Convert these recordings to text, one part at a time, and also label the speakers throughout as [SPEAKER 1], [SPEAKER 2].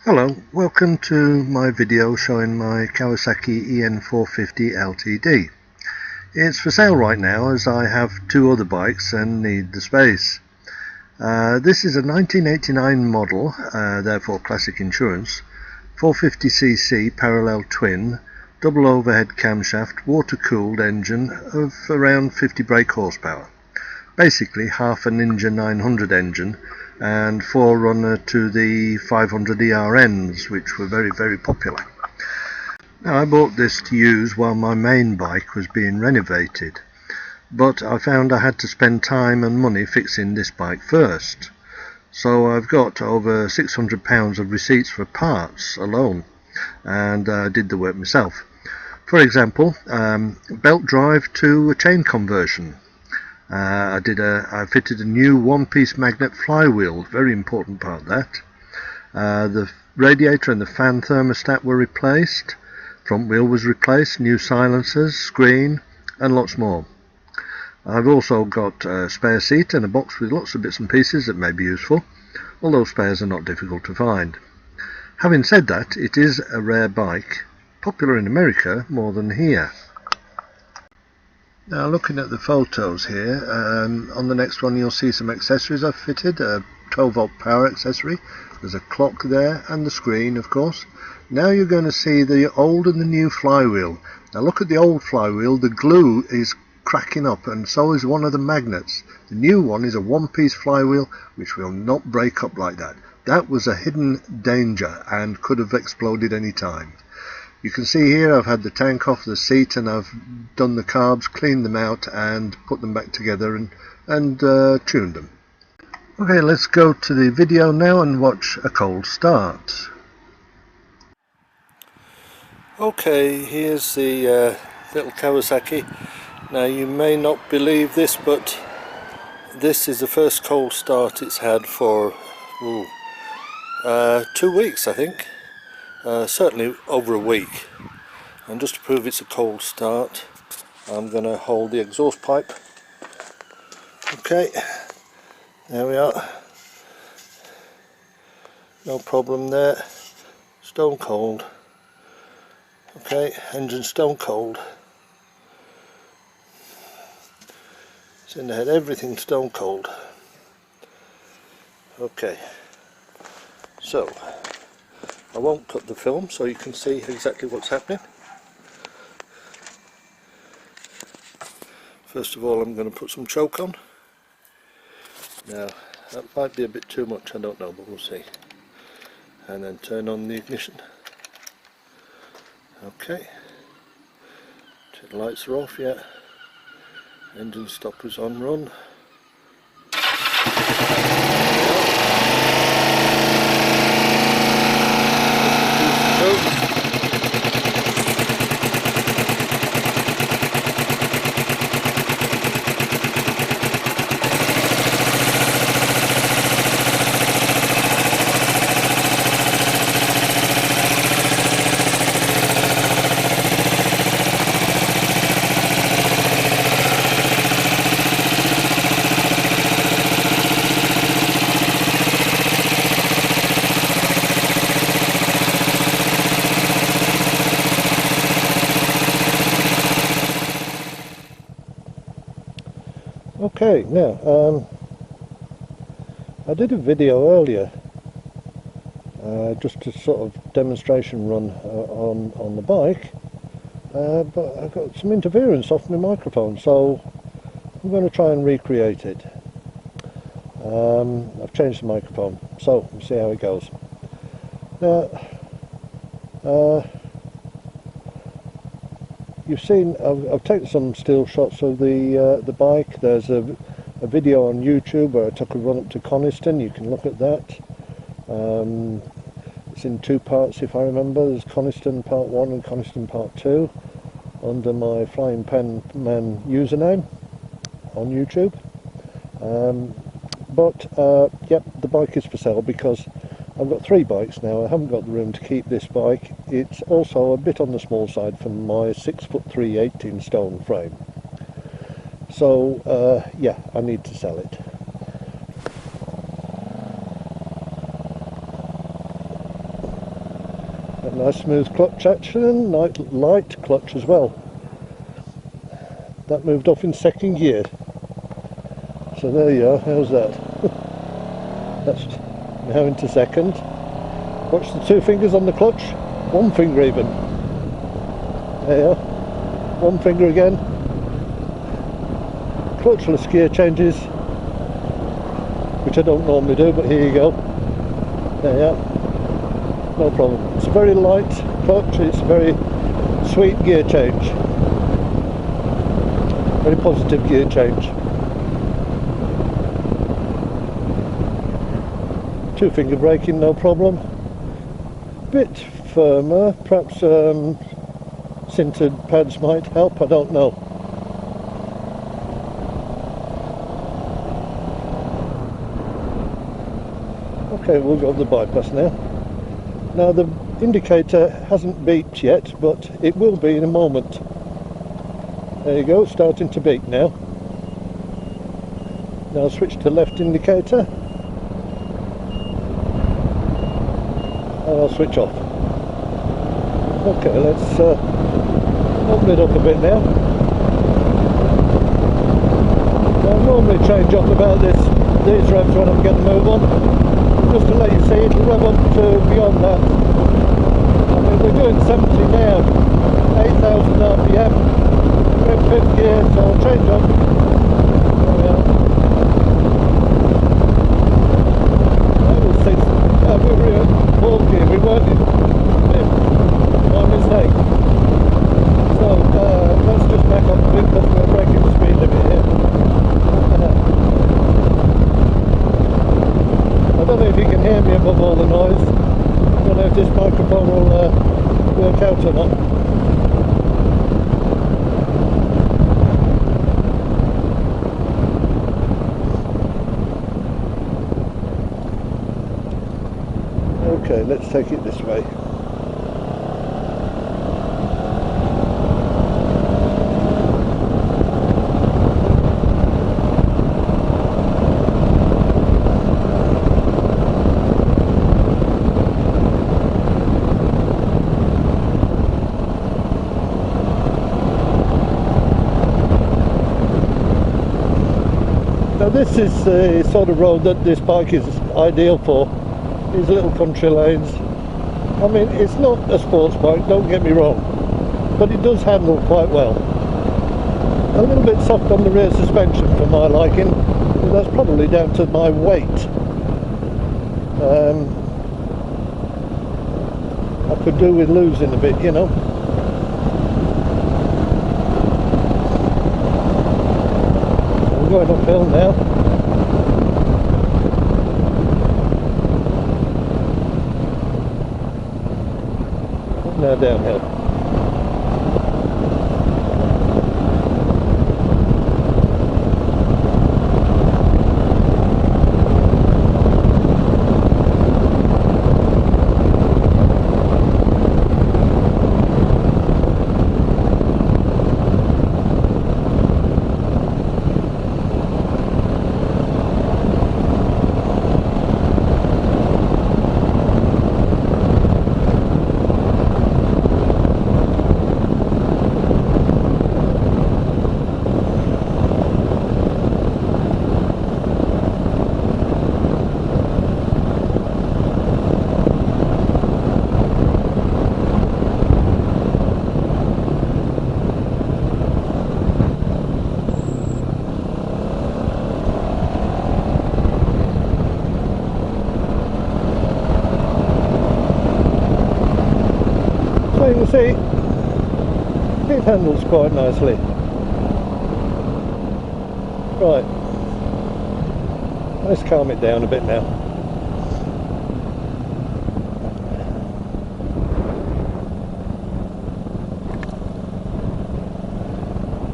[SPEAKER 1] Hello, welcome to my video showing my Kawasaki EN450 LTD. It's for sale right now as I have two other bikes and need the space. This is a 1989 model, therefore classic insurance, 450cc parallel twin, double overhead camshaft, water cooled engine of around 50 brake horsepower. Basically half a Ninja 900 engine and forerunner to the 500 ERNs, which were very popular. Now, I bought this to use while my main bike was being renovated, but I found I had to spend time and money fixing this bike first. So I've got over £600 of receipts for parts alone, and I did the work myself. For example, belt drive to a chain conversion. I fitted a new one-piece magnet flywheel, very important part of that. The radiator and the fan thermostat were replaced, front wheel was replaced, new silencers, screen and lots more. I've also got a spare seat and a box with lots of bits and pieces that may be useful, although spares are not difficult to find. Having said that, it is a rare bike, popular in America more than here. Now, looking at the photos here, on the next one you'll see some accessories I've fitted. A 12-volt power accessory, there's a clock there and the screen, of course. Now you're going to see the old and the new flywheel. Now look at the old flywheel, the glue is cracking up and so is one of the magnets. The new one is a one-piece flywheel which will not break up like that. That was a hidden danger and could have exploded any time. You can see here I've had the tank off the seat and I've done the carbs, cleaned them out and put them back together and tuned them. Okay, let's go to the video now and watch a cold start. Okay, here's the little Kawasaki. Now you may not believe this, but this is the first cold start it's had for 2 weeks, I think. Certainly over a week. And just to prove it's a cold start, I'm going to hold the exhaust pipe. Okay, there we are. No problem there. Stone cold. Okay, engine stone cold. It's in the head, everything stone cold. Okay, so I won't cut the film so you can see exactly what's happening. First of all, I'm going to put some choke on. Now that might be a bit too much, I don't know, but we'll see. And then turn on the ignition. Okay, check the lights are off yet. Engine stopper's on run. Okay, now I did a video earlier, just a sort of demonstration run on the bike, but I got some interference off my microphone, so I'm going to try and recreate it. I've changed the microphone, so we'll see how it goes. Now, you've seen, I've taken some still shots of the bike. There's a video on YouTube where I took a run up to Coniston. You can look at that. It's in two parts if I remember. There's Coniston Part 1 and Coniston Part 2 under my Flying Pen Man username on YouTube. Yep, the bike is for sale because I've got three bikes now. I haven't got the room to keep this bike. It's also a bit on the small side for my 6'3", 18 stone frame. So yeah, I need to sell it. A nice smooth clutch action, light clutch as well. That moved off in second gear. So there you are, how's that? That's now into second. Watch the two fingers on the clutch, one finger even. There you are, one finger again. Clutchless gear changes, which I don't normally do, but here you go. There you are, no problem. It's a very light clutch, it's a very sweet gear change. Very positive gear change. Two finger braking, no problem. Bit firmer, perhaps sintered pads might help, I don't know. Okay, we'll go to the bypass now. Now the indicator hasn't beeped yet, but it will be in a moment. There you go, starting to beep now. Now I'll switch to left indicator. And I'll switch off. Okay, let's open it up a bit now. I normally change up about these revs when I'm getting a move on. Just to let you see, it'll rev up to beyond that. I mean, we're doing 70 now, 8,000 RPM. We're in fifth gear, so I'll change up. There we are. That was six. We were in fourth gear, we weren't in fifth. My mistake. So let's just back up a bit because we're breaking the speed limit here. I don't know if you can hear me above all the noise. I don't know if this microphone will work out or not. Okay, let's take it this way. Now this is the sort of road that this bike is ideal for. These little country lanes. I mean, it's not a sports bike, don't get me wrong, but it does handle quite well. A little bit soft on the rear suspension for my liking, but that's probably down to my weight. I could do with losing a bit, you know. We're going uphill now. Now downhill. So you can see it handles quite nicely. Right, let's calm it down a bit now.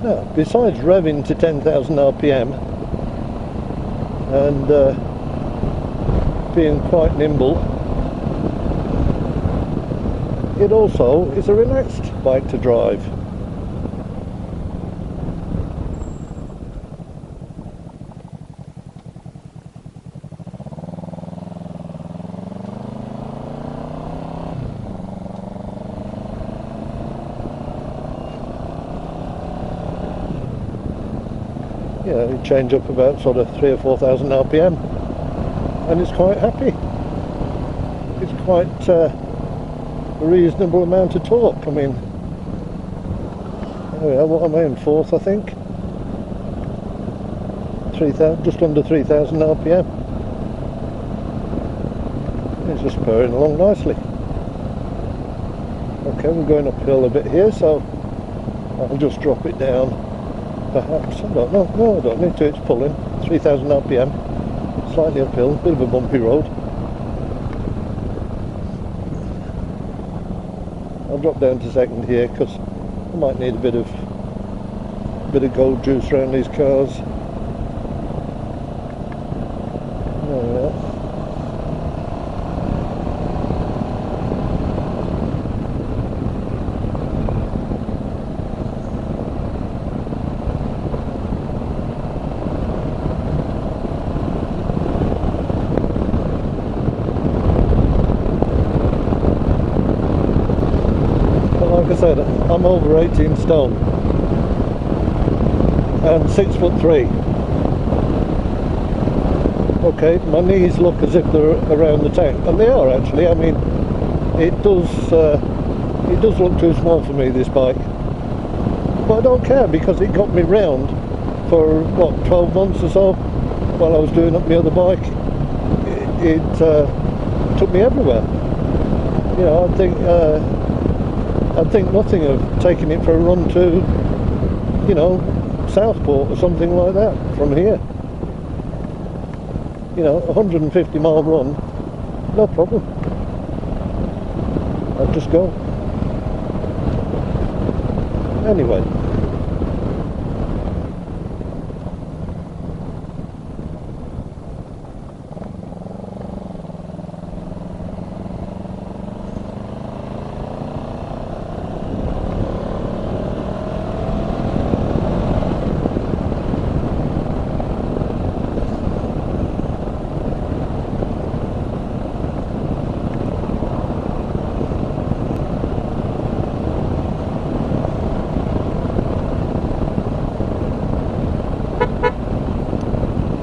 [SPEAKER 1] Now, besides revving to 10,000 RPM and being quite nimble, it also is a relaxed bike to drive. you change up about sort of 3,000 or 4,000 RPM, and it's quite happy. It's quite a reasonable amount of torque. I mean, there we are, what am I in, fourth I think? 3,000, just under 3,000 RPM. It's just purring along nicely. Okay, we're going uphill a bit here, so I'll just drop it down. Perhaps, I don't know. No, I don't need to. It's pulling 3,000 RPM, slightly uphill, bit of a bumpy road. I'll drop down to second here because I might need a bit of gold juice around these cars. There we are. Like I said, I'm over 18 stone and 6'3". Okay, my knees look as if they're around the tank, and they are actually. I mean, it does look too small for me, this bike, but I don't care because it got me round for what, 12 months or so while I was doing up my other bike. It took me everywhere. You know, I'd think nothing of taking it for a run to, you know, Southport or something like that from here. You know, 150 mile run, no problem. I'd just go. Anyway.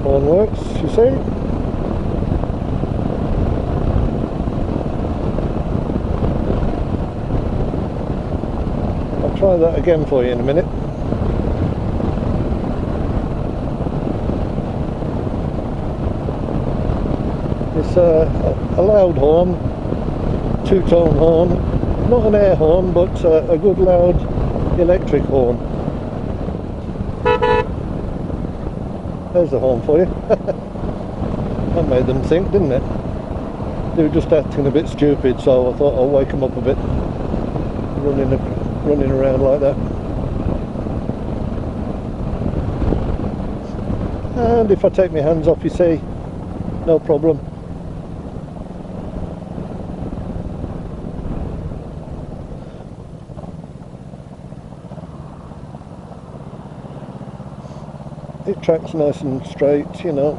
[SPEAKER 1] Horn works, you see. I'll try that again for you in a minute. It's a loud horn, two-tone horn, not an air horn, but a good loud electric horn. There's the horn for you. That made them think, didn't it? They were just acting a bit stupid, so I thought I'll wake them up a bit, running around like that. And if I take my hands off, you see, no problem. It tracks nice and straight, you know.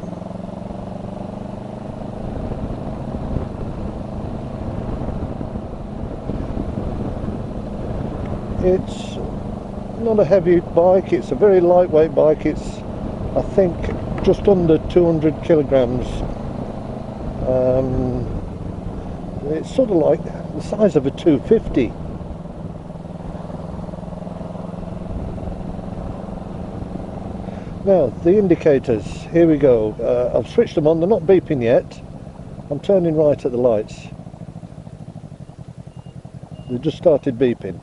[SPEAKER 1] It's not a heavy bike, it's a very lightweight bike. It's, I think, just under 200 kilograms. It's sort of like the size of a 250. Now, the indicators, here we go. I've switched them on, they're not beeping yet. I'm turning right at the lights. They just started beeping.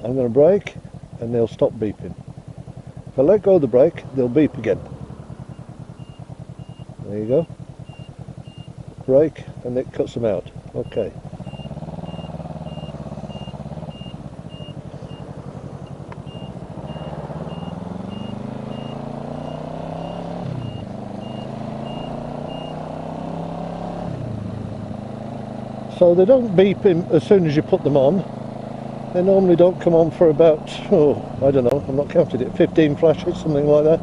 [SPEAKER 1] I'm going to brake and they'll stop beeping. If I let go of the brake, they'll beep again. There you go. Brake and it cuts them out. Okay. So they don't beep in as soon as you put them on. They normally don't come on for about, I don't know, I'm not counted it, 15 flashes, something like that.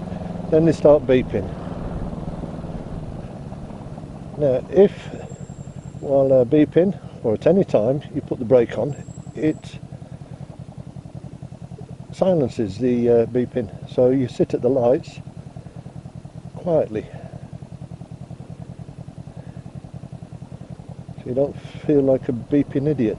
[SPEAKER 1] Then they start beeping. Now, if while they're beeping, or at any time, you put the brake on, it silences the beeping, so you sit at the lights quietly, so you don't feel like a beeping idiot.